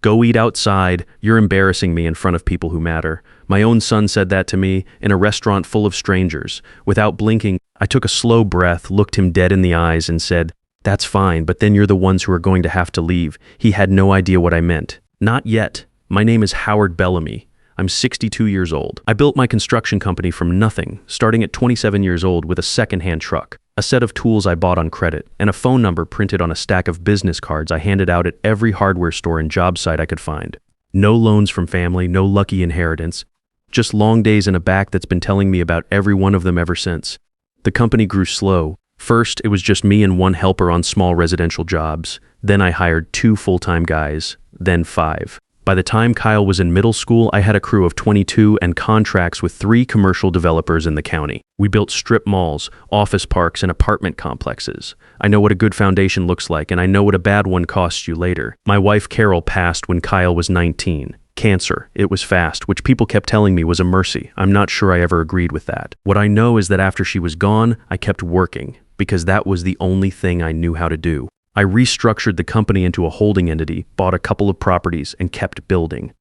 Go eat outside, you're embarrassing me in front of people who matter. My own son said that to me in a restaurant full of strangers. Without blinking, I took a slow breath, looked him dead in the eyes and said, "That's fine, but then you're the ones who are going to have to leave." He had no idea what I meant. "Not yet. My name is Howard Bellamy. I'm 62 years old. I built my construction company from nothing, starting at 27 years old with a second-hand truck, a set of tools I bought on credit, and a phone number printed on a stack of business cards I handed out at every hardware store and job site I could find. No loans from family, no lucky inheritance, just long days in a back that's been telling me about every one of them ever since. The company grew slow. First, it was just me and one helper on small residential jobs. Then I hired 2 full-time guys, then 5. By the time Kyle was in middle school, I had a crew of 22 and contracts with 3 commercial developers in the county. We built strip malls, office parks, and apartment complexes. I know what a good foundation looks like, and I know what a bad one costs you later. My wife Carol passed when Kyle was 19. Cancer. It was fast, which people kept telling me was a mercy. I'm not sure I ever agreed with that. What I know is that after she was gone, I kept working, because that was the only thing I knew how to do. I restructured the company into a holding entity, bought a couple of properties, and kept building.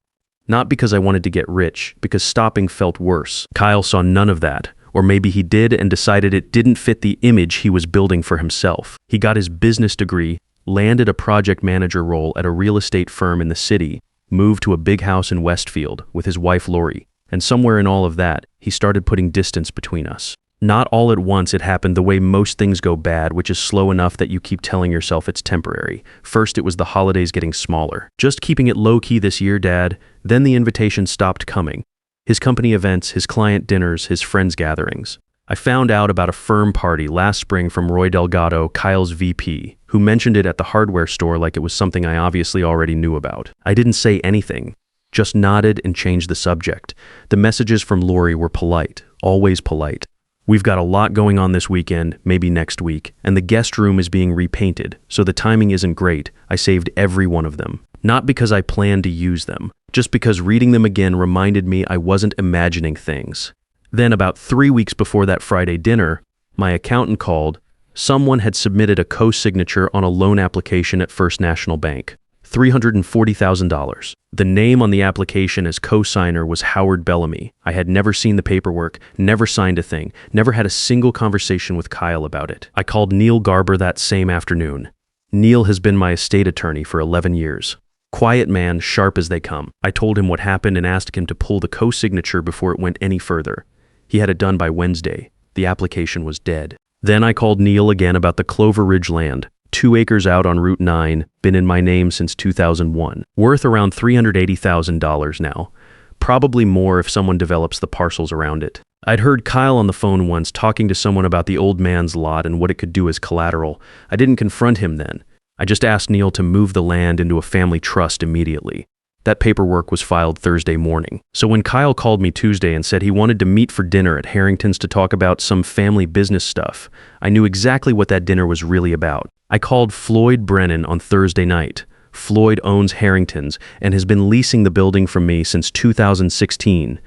Not because I wanted to get rich, because stopping felt worse. Kyle saw none of that, or maybe he did and decided it didn't fit the image he was building for himself. He got his business degree, landed a project manager role at a real estate firm in the city, moved to a big house in Westfield with his wife Lori, and somewhere in all of that, he started putting distance between us. Not all at once, it happened the way most things go bad, which is slow enough that you keep telling yourself it's temporary. First, it was the holidays getting smaller. Just keeping it low-key this year, Dad. Then the invitations stopped coming. His company events, his client dinners, his friends' gatherings. I found out about a firm party last spring from Roy Delgado, Kyle's VP, who mentioned it at the hardware store like it was something I obviously already knew about. I didn't say anything, just nodded and changed the subject. The messages from Lori were polite, always polite. "We've got a lot going on this weekend, maybe next week, and the guest room is being repainted, so the timing isn't great. I saved every one of them. Not because I planned to use them, just because reading them again reminded me I wasn't imagining things." Then about 3 weeks before that Friday dinner, my accountant called. Someone had submitted a co-signature on a loan application at First National Bank. $340,000. The name on the application as co-signer was Howard Bellamy. I had never seen the paperwork, never signed a thing, never had a single conversation with Kyle about it. I called Neil Garber that same afternoon. Neil has been my estate attorney for 11 years. Quiet man, sharp as they come. I told him what happened and asked him to pull the co-signature before it went any further. He had it done by Wednesday. The application was dead. Then I called Neil again about the Clover Ridge land. 2 acres out on Route 9, been in my name since 2001. Worth around $380,000 now. Probably more if someone develops the parcels around it. I'd heard Kyle on the phone once talking to someone about the old man's lot and what it could do as collateral. I didn't confront him then. I just asked Neil to move the land into a family trust immediately. That paperwork was filed Thursday morning. So when Kyle called me Tuesday and said he wanted to meet for dinner at Harrington's to talk about some family business stuff, I knew exactly what that dinner was really about. I called Floyd Brennan on Thursday night. Floyd owns Harrington's and has been leasing the building from me since 2016.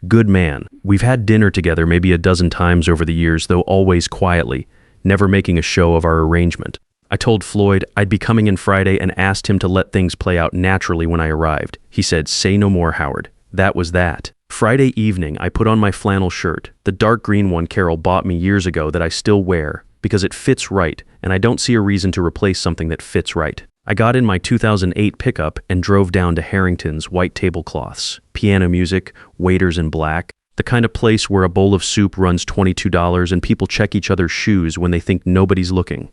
Good man. We've had dinner together maybe a dozen times over the years, though always quietly, never making a show of our arrangement. I told Floyd I'd be coming in Friday and asked him to let things play out naturally when I arrived. He said, "Say no more, Howard." That was that. Friday evening, I put on my flannel shirt, the dark green one Carol bought me years ago that I still wear, because it fits right, and I don't see a reason to replace something that fits right. I got in my 2008 pickup and drove down to Harrington's, white tablecloths, piano music, waiters in black, the kind of place where a bowl of soup runs $22 and people check each other's shoes when they think nobody's looking.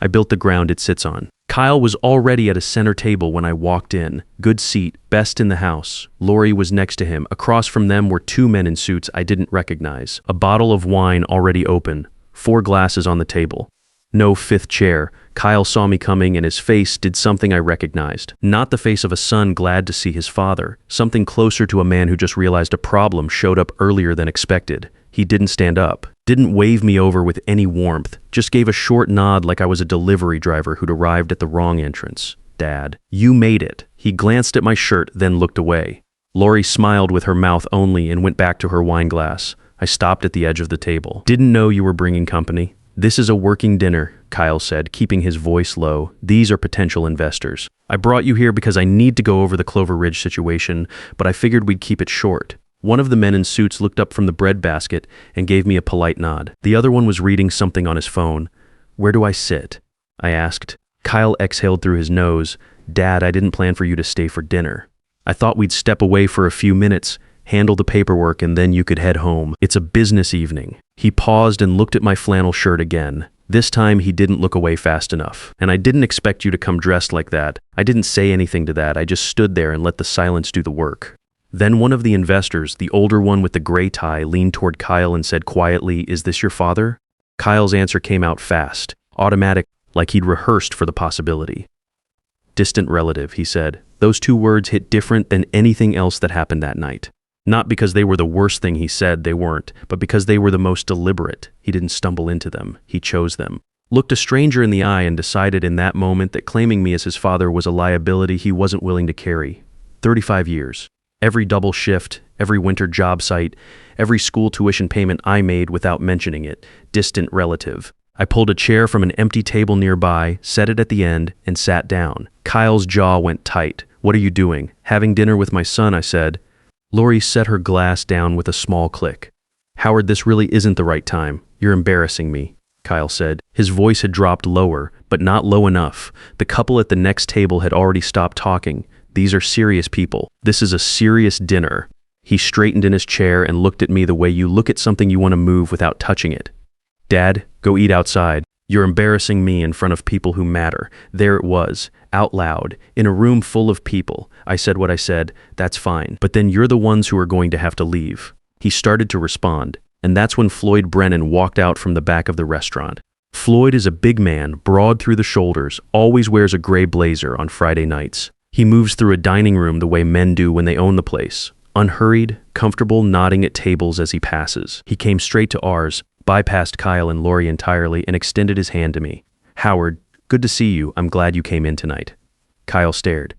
I built the ground it sits on. Kyle was already at a center table when I walked in. Good seat, best in the house. Lori was next to him. Across from them were 2 men in suits I didn't recognize. A bottle of wine already open. 4 glasses on the table. No 5th chair. Kyle saw me coming and his face did something I recognized. Not the face of a son glad to see his father. Something closer to a man who just realized a problem showed up earlier than expected. He didn't stand up. Didn't wave me over with any warmth. Just gave a short nod like I was a delivery driver who'd arrived at the wrong entrance. "Dad, you made it." He glanced at my shirt, then looked away. Lori smiled with her mouth only and went back to her wine glass. I stopped at the edge of the table. "Didn't know you were bringing company. This is a working dinner. Kyle said, keeping his voice low. These are potential investors. I brought you here because I need to go over the Clover Ridge situation, but I figured we'd keep it short. One of the men in suits looked up from the bread basket and gave me a polite nod. The other one was reading something on his phone. Where do I sit? I asked. Kyle exhaled through his nose. Dad, I didn't plan for you to stay for dinner. I thought we'd step away for a few minutes, handle the paperwork, and then you could head home. It's a business evening. He paused and looked at my flannel shirt again. This time he didn't look away fast enough. And I didn't expect you to come dressed like that. I didn't say anything to that. I just stood there and let the silence do the work. Then one of the investors, the older one with the gray tie, leaned toward Kyle and said quietly, Is this your father? Kyle's answer came out fast, automatic, like he'd rehearsed for the possibility. Distant relative, he said. Those two words hit different than anything else that happened that night. Not because they were the worst thing he said, they weren't, but because they were the most deliberate. He didn't stumble into them. He chose them. Looked a stranger in the eye and decided in that moment that claiming me as his father was a liability he wasn't willing to carry. 35 years. Every double shift, every winter job site, every school tuition payment I made without mentioning it. Distant relative. I pulled a chair from an empty table nearby, set it at the end, and sat down. Kyle's jaw went tight. What are you doing? Having dinner with my son, I said. Lori set her glass down with a small click. Howard, this really isn't the right time. You're embarrassing me, Kyle said. His voice had dropped lower, but not low enough. The couple at the next table had already stopped talking. These are serious people. This is a serious dinner. He straightened in his chair and looked at me the way you look at something you want to move without touching it. Dad, go eat outside. You're embarrassing me in front of people who matter. There it was, out loud, in a room full of people. I said what I said, that's fine. But then you're the ones who are going to have to leave. He started to respond, and that's when Floyd Brennan walked out from the back of the restaurant. Floyd is a big man, broad through the shoulders, always wears a gray blazer on Friday nights. He moves through a dining room the way men do when they own the place. Unhurried, comfortable, nodding at tables as he passes. He came straight to ours, bypassed Kyle and Lori entirely, and extended his hand to me. Howard, good to see you. I'm glad you came in tonight. Kyle stared.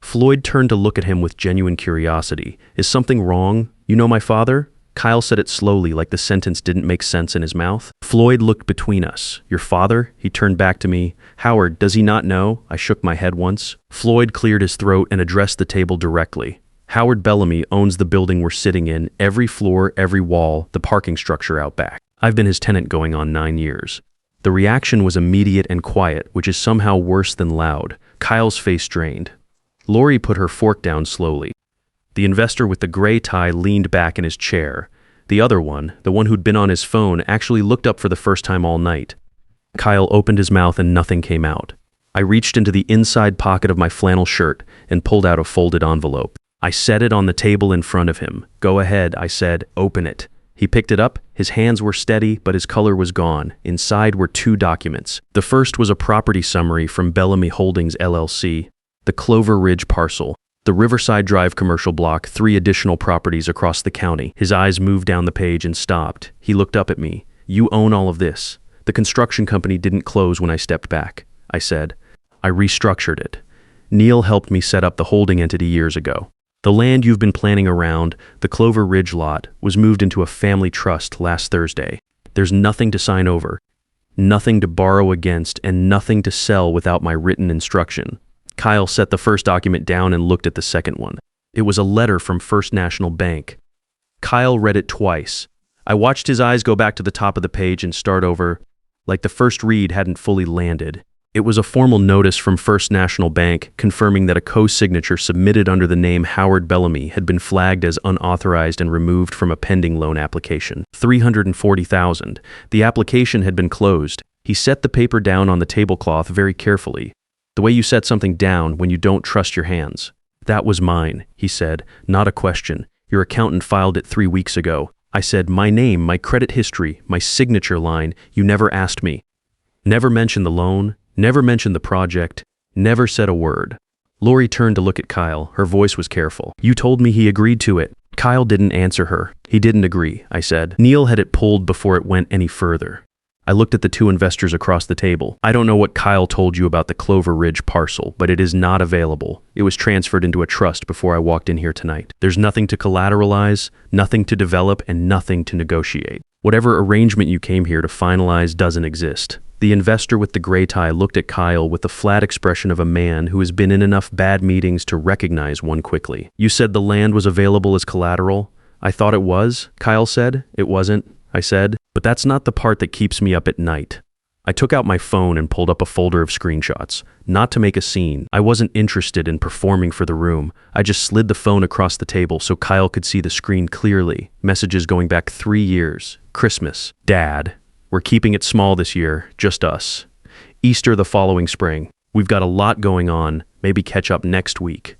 Floyd turned to look at him with genuine curiosity. Is something wrong? You know my father? Kyle said it slowly, like the sentence didn't make sense in his mouth. Floyd looked between us. Your father? He turned back to me. Howard, does he not know? I shook my head once. Floyd cleared his throat and addressed the table directly. Howard Bellamy owns the building we're sitting in, every floor, every wall, the parking structure out back. I've been his tenant going on 9 years. The reaction was immediate and quiet, which is somehow worse than loud. Kyle's face drained. Lori put her fork down slowly. The investor with the gray tie leaned back in his chair. The other one, the one who'd been on his phone, actually looked up for the first time all night. Kyle opened his mouth and nothing came out. I reached into the inside pocket of my flannel shirt and pulled out a folded envelope. I set it on the table in front of him. Go ahead, I said, open it. He picked it up. His hands were steady, but his color was gone. Inside were 2 documents. The first was a property summary from Bellamy Holdings, LLC, the Clover Ridge parcel, the Riverside Drive commercial block, 3 additional properties across the county. His eyes moved down the page and stopped. He looked up at me. You own all of this. The construction company didn't close when I stepped back, I said. I restructured it. Neil helped me set up the holding entity years ago. The land you've been planning around, the Clover Ridge lot, was moved into a family trust last Thursday. There's nothing to sign over, nothing to borrow against, and nothing to sell without my written instruction. Kyle set the first document down and looked at the second one. It was a letter from First National Bank. Kyle read it twice. I watched his eyes go back to the top of the page and start over, like the first read hadn't fully landed. It was a formal notice from First National Bank confirming that a co-signature submitted under the name Howard Bellamy had been flagged as unauthorized and removed from a pending loan application. $340,000. The application had been closed. He set the paper down on the tablecloth very carefully, the way you set something down when you don't trust your hands. That was mine, he said, not a question. Your accountant filed it 3 weeks ago. I said, my name, my credit history, my signature line. You never asked me. Never mentioned the loan. Never mentioned the project, never said a word. Lori turned to look at Kyle. Her voice was careful. You told me he agreed to it. Kyle didn't answer her. He didn't agree, I said. Neil had it pulled before it went any further. I looked at the 2 investors across the table. I don't know what Kyle told you about the Clover Ridge parcel, but it is not available. It was transferred into a trust before I walked in here tonight. There's nothing to collateralize, nothing to develop, and nothing to negotiate. Whatever arrangement you came here to finalize doesn't exist. The investor with the gray tie looked at Kyle with the flat expression of a man who has been in enough bad meetings to recognize one quickly. You said the land was available as collateral? I thought it was, Kyle said. It wasn't, I said. But that's not the part that keeps me up at night. I took out my phone and pulled up a folder of screenshots. Not to make a scene. I wasn't interested in performing for the room. I just slid the phone across the table so Kyle could see the screen clearly. Messages going back 3 years. Christmas. Dad. We're keeping it small this year, just us. Easter the following spring. We've got a lot going on, maybe catch up next week.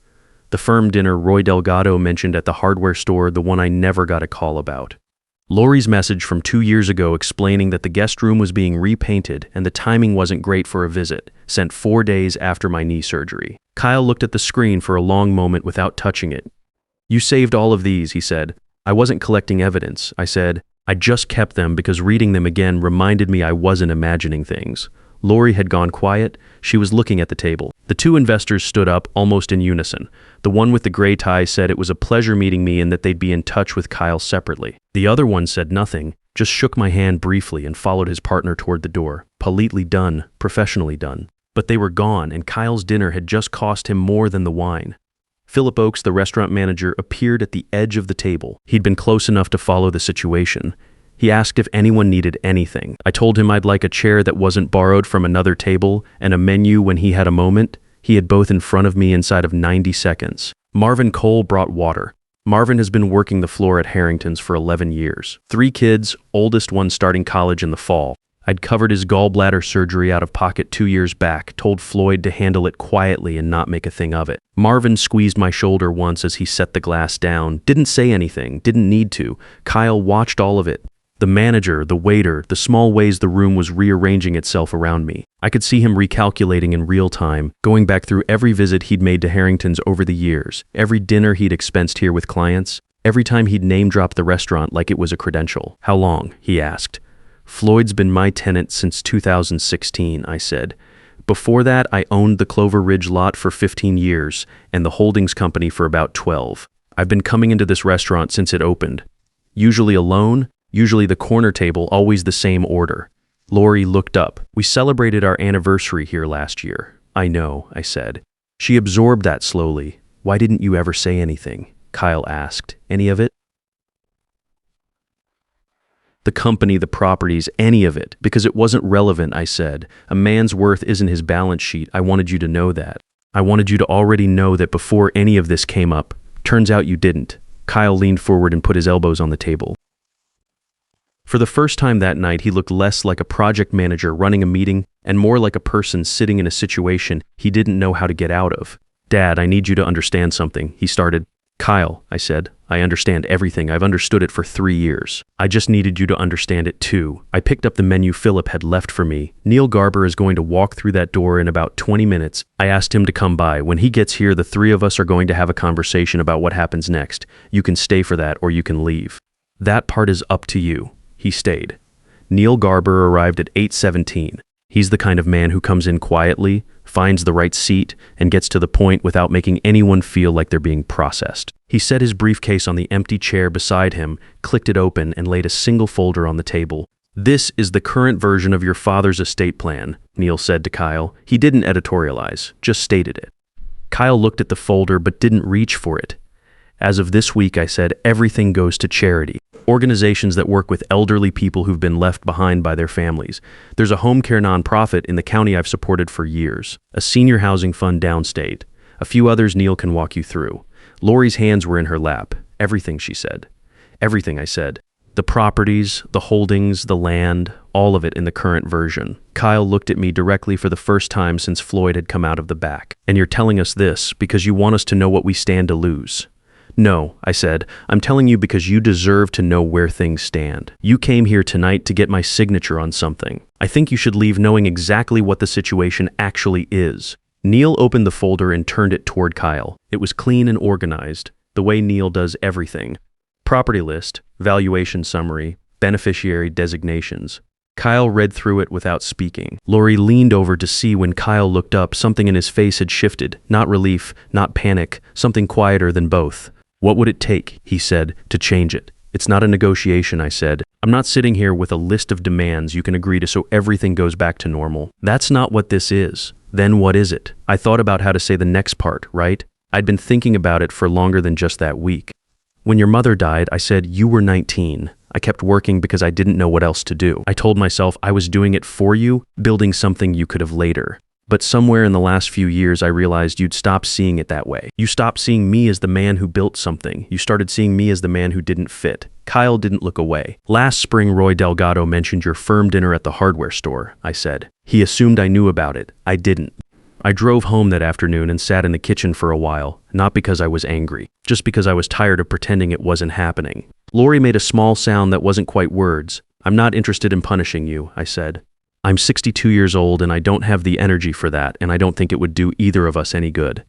The firm dinner Roy Delgado mentioned at the hardware store, the one I never got a call about. Lori's message from 2 years ago explaining that the guest room was being repainted and the timing wasn't great for a visit, sent 4 days after my knee surgery. Kyle looked at the screen for a long moment without touching it. You saved all of these, he said. I wasn't collecting evidence, I said. I just kept them because reading them again reminded me I wasn't imagining things. Lori had gone quiet. She was looking at the table. The two investors stood up almost in unison. The one with the gray tie said it was a pleasure meeting me and that they'd be in touch with Kyle separately. The other one said nothing, just shook my hand briefly and followed his partner toward the door. Politely done, professionally done. But they were gone, and Kyle's dinner had just cost him more than the wine. Philip Oakes, the restaurant manager, appeared at the edge of the table. He'd been close enough to follow the situation. He asked if anyone needed anything. I told him I'd like a chair that wasn't borrowed from another table and a menu when he had a moment. He had both in front of me inside of 90 seconds. Marvin Cole brought water. Marvin has been working the floor at Harrington's for 11 years. 3 kids, oldest one starting college in the fall. I'd covered his gallbladder surgery out of pocket 2 years back, told Floyd to handle it quietly and not make a thing of it. Marvin squeezed my shoulder once as he set the glass down, didn't say anything, didn't need to. Kyle watched all of it. The manager, the waiter, the small ways the room was rearranging itself around me. I could see him recalculating in real time, going back through every visit he'd made to Harrington's over the years, every dinner he'd expensed here with clients, every time he'd name-dropped the restaurant like it was a credential. How long? He asked. Floyd's been my tenant since 2016, I said. Before that, I owned the Clover Ridge lot for 15 years and the holdings company for about 12. I've been coming into this restaurant since it opened. Usually alone, usually the corner table, always the same order. Lori looked up. We celebrated our anniversary here last year. I know, I said. She absorbed that slowly. Why didn't you ever say anything? Kyle asked. Any of it? The company, the properties, any of it, because it wasn't relevant, I said. A man's worth isn't his balance sheet. I wanted you to know that. I wanted you to already know that before any of this came up. Turns out you didn't. Kyle leaned forward and put his elbows on the table. For the first time that night, he looked less like a project manager running a meeting and more like a person sitting in a situation he didn't know how to get out of. Dad, I need you to understand something, he started. Kyle, I said, I understand everything. I've understood it for 3 years. I just needed you to understand it too. I picked up the menu Philip had left for me. Neil Garber is going to walk through that door in about 20 minutes. I asked him to come by. When he gets here, the 3 of us are going to have a conversation about what happens next. You can stay for that or you can leave. That part is up to you. He stayed. Neil Garber arrived at 8:17. He's the kind of man who comes in quietly, finds the right seat, and gets to the point without making anyone feel like they're being processed. He set his briefcase on the empty chair beside him, clicked it open, and laid a single folder on the table. This is the current version of your father's estate plan, Neil said to Kyle. He didn't editorialize, just stated it. Kyle looked at the folder but didn't reach for it. As of this week, I said, everything goes to charity. Organizations that work with elderly people who've been left behind by their families. There's a home care nonprofit in the county I've supported for years, a senior housing fund downstate. A few others Neil can walk you through. Lori's hands were in her lap. Everything, she said. Everything, I said. The properties, the holdings, the land, all of it in the current version. Kyle looked at me directly for the first time since Floyd had come out of the back. And you're telling us this because you want us to know what we stand to lose. No, I said, I'm telling you because you deserve to know where things stand. You came here tonight to get my signature on something. I think you should leave knowing exactly what the situation actually is. Neil opened the folder and turned it toward Kyle. It was clean and organized, the way Neil does everything. Property list, valuation summary, beneficiary designations. Kyle read through it without speaking. Lori leaned over to see when Kyle looked up, something in his face had shifted. Not relief, not panic, something quieter than both. What would it take, he said, to change it? It's not a negotiation, I said. I'm not sitting here with a list of demands you can agree to so everything goes back to normal. That's not what this is. Then what is it? I thought about how to say the next part, right? I'd been thinking about it for longer than just that week. When your mother died, I said, you were 19. I kept working because I didn't know what else to do. I told myself I was doing it for you, building something you could have later. But somewhere in the last few years, I realized you'd stop seeing it that way. You stopped seeing me as the man who built something. You started seeing me as the man who didn't fit. Kyle didn't look away. Last spring, Roy Delgado mentioned your firm dinner at the hardware store, I said. He assumed I knew about it. I didn't. I drove home that afternoon and sat in the kitchen for a while, not because I was angry, just because I was tired of pretending it wasn't happening. Lori made a small sound that wasn't quite words. I'm not interested in punishing you, I said. I'm 62 years old and I don't have the energy for that, and I don't think it would do either of us any good.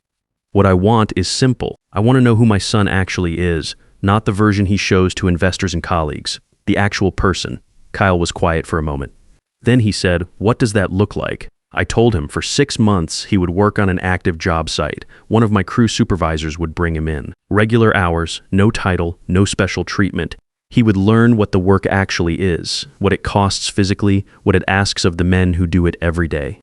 What I want is simple. I want to know who my son actually is, not the version he shows to investors and colleagues, the actual person. Kyle was quiet for a moment. Then he said, what does that look like? I told him for 6 months he would work on an active job site. One of my crew supervisors would bring him in. Regular hours, no title, no special treatment. He would learn what the work actually is, what it costs physically, what it asks of the men who do it every day.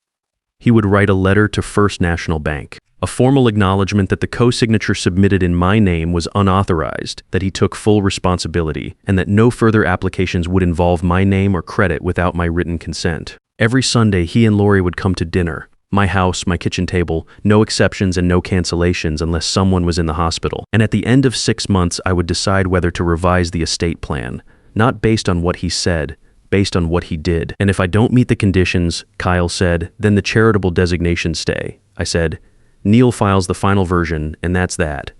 He would write a letter to First National Bank, a formal acknowledgement that the co-signature submitted in my name was unauthorized, that he took full responsibility, and that no further applications would involve my name or credit without my written consent. Every Sunday, he and Lori would come to dinner. My house, my kitchen table, no exceptions and no cancellations unless someone was in the hospital. And at the end of 6 months, I would decide whether to revise the estate plan, not based on what he said, based on what he did. And if I don't meet the conditions, Kyle said, then the charitable designations stay. I said, Neil files the final version, and that's that.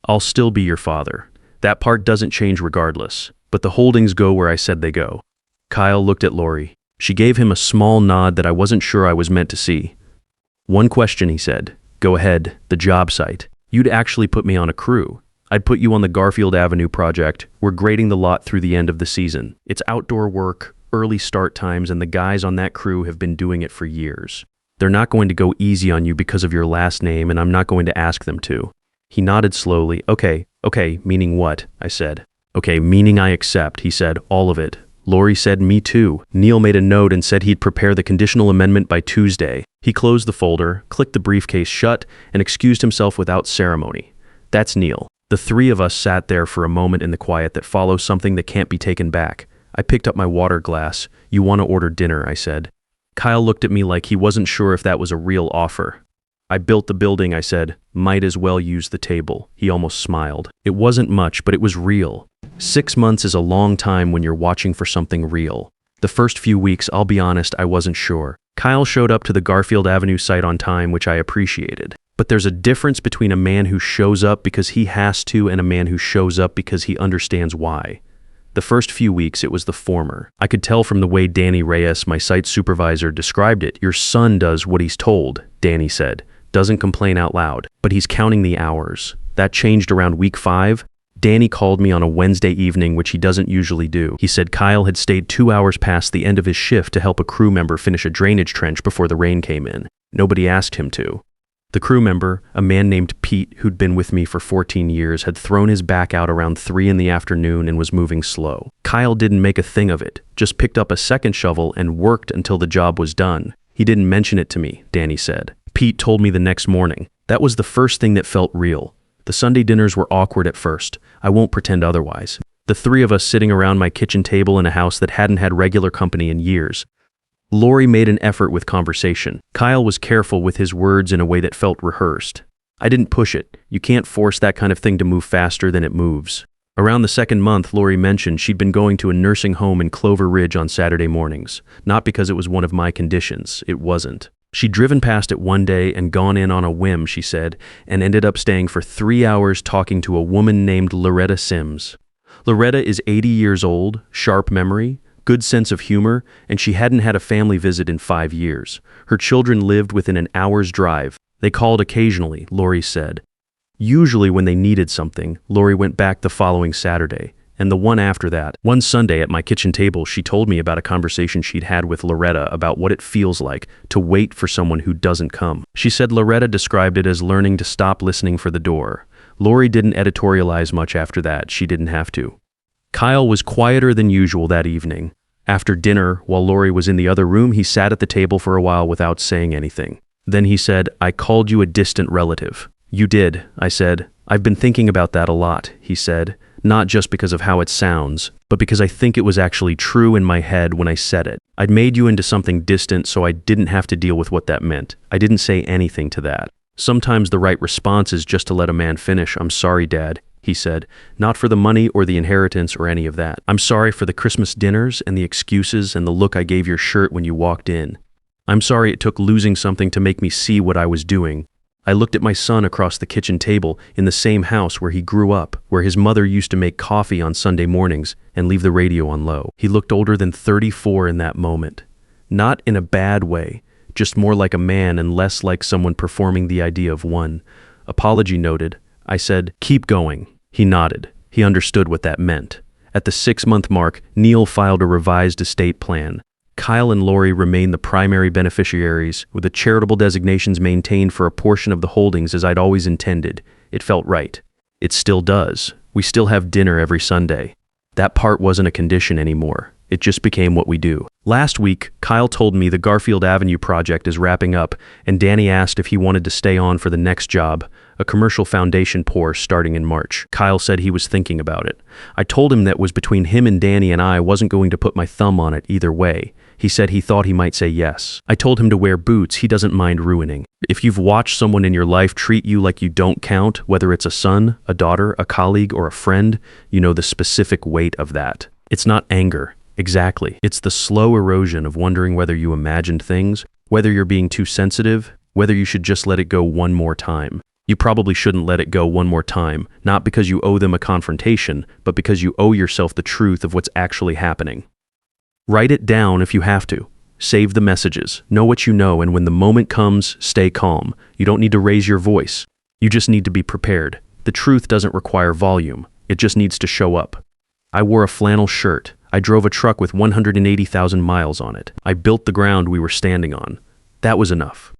I'll still be your father. That part doesn't change regardless, but the holdings go where I said they go. Kyle looked at Lori. She gave him a small nod that I wasn't sure I was meant to see. One question, he said. Go ahead, the job site. You'd actually put me on a crew. I'd put you on the Garfield Avenue project. We're grading the lot through the end of the season. It's outdoor work, early start times, and the guys on that crew have been doing it for years. They're not going to go easy on you because of your last name, and I'm not going to ask them to. He nodded slowly. Okay, meaning what? I said. Okay, meaning I accept, he said, all of it. Lori said, me too. Neil made a note and said he'd prepare the conditional amendment by Tuesday. He closed the folder, clicked the briefcase shut, and excused himself without ceremony. That's Neil. The three of us sat there for a moment in the quiet that follows something that can't be taken back. I picked up my water glass. You want to order dinner, I said. Kyle looked at me like he wasn't sure if that was a real offer. I built the building, I said. Might as well use the table. He almost smiled. It wasn't much, but it was real. 6 months is a long time when you're watching for something real. The first few weeks, I'll be honest, I wasn't sure. Kyle showed up to the Garfield Avenue site on time, which I appreciated. But there's a difference between a man who shows up because he has to and a man who shows up because he understands why. The first few weeks, it was the former. I could tell from the way Danny Reyes, my site supervisor, described it. Your son does what he's told, Danny said. Doesn't complain out loud, but he's counting the hours. That changed around week 5. Danny called me on a Wednesday evening, which he doesn't usually do. He said Kyle had stayed 2 hours past the end of his shift to help a crew member finish a drainage trench before the rain came in. Nobody asked him to. The crew member, a man named Pete, who'd been with me for 14 years, had thrown his back out around 3 in the afternoon and was moving slow. Kyle didn't make a thing of it, just picked up a second shovel and worked until the job was done. He didn't mention it to me, Danny said. Pete told me the next morning. That was the first thing that felt real. The Sunday dinners were awkward at first. I won't pretend otherwise. The three of us sitting around my kitchen table in a house that hadn't had regular company in years. Lori made an effort with conversation. Kyle was careful with his words in a way that felt rehearsed. I didn't push it. You can't force that kind of thing to move faster than it moves. Around the second month, Lori mentioned she'd been going to a nursing home in Clover Ridge on Saturday mornings. Not because it was one of my conditions. It wasn't. She'd driven past it one day and gone in on a whim, she said, and ended up staying for 3 hours talking to a woman named Loretta Sims. Loretta is 80 years old, sharp memory, good sense of humor, and she hadn't had a family visit in 5 years. Her children lived within an hour's drive. They called occasionally, Lori said. Usually when they needed something, Lori went back the following Saturday, and the one after that. One Sunday at my kitchen table, she told me about a conversation she'd had with Loretta about what it feels like to wait for someone who doesn't come. She said Loretta described it as learning to stop listening for the door. Lori didn't editorialize much after that. She didn't have to. Kyle was quieter than usual that evening. After dinner, while Lori was in the other room, he sat at the table for a while without saying anything. Then he said, "I called you a distant relative." "You did," I said. "I've been thinking about that a lot," he said. "Not just because of how it sounds, but because I think it was actually true in my head when I said it. I'd made you into something distant so I didn't have to deal with what that meant. I didn't say anything to that. Sometimes the right response is just to let a man finish. 'I'm sorry, Dad,' he said. "Not for the money or the inheritance or any of that. I'm sorry for the Christmas dinners and the excuses and the look I gave your shirt when you walked in. I'm sorry it took losing something to make me see what I was doing. I looked at my son across the kitchen table in the same house where he grew up, where his mother used to make coffee on Sunday mornings and leave the radio on low. He looked older than 34 in that moment. Not in a bad way, just more like a man and less like someone performing the idea of one. Apology noted. I said, 'Keep going.' He nodded. He understood what that meant. At the 6-month mark, Neil filed a revised estate plan. Kyle and Lori remain the primary beneficiaries, with the charitable designations maintained for a portion of the holdings as I'd always intended. It felt right. It still does. We still have dinner every Sunday. That part wasn't a condition anymore. It just became what we do. Last week, Kyle told me the Garfield Avenue project is wrapping up, and Danny asked if he wanted to stay on for the next job, a commercial foundation pour starting in March. Kyle said he was thinking about it. I told him that was between him and Danny, and I wasn't going to put my thumb on it either way. He said he thought he might say yes. I told him to wear boots he doesn't mind ruining. If you've watched someone in your life treat you like you don't count, whether it's a son, a daughter, a colleague, or a friend, you know the specific weight of that. It's not anger. Exactly. It's the slow erosion of wondering whether you imagined things, whether you're being too sensitive, whether you should just let it go one more time. You probably shouldn't let it go one more time, not because you owe them a confrontation, but because you owe yourself the truth of what's actually happening. Write it down if you have to. Save the messages. Know what you know, and when the moment comes, stay calm. You don't need to raise your voice. You just need to be prepared. The truth doesn't require volume. It just needs to show up. I wore a flannel shirt. I drove a truck with 180,000 miles on it. I built the ground we were standing on. That was enough.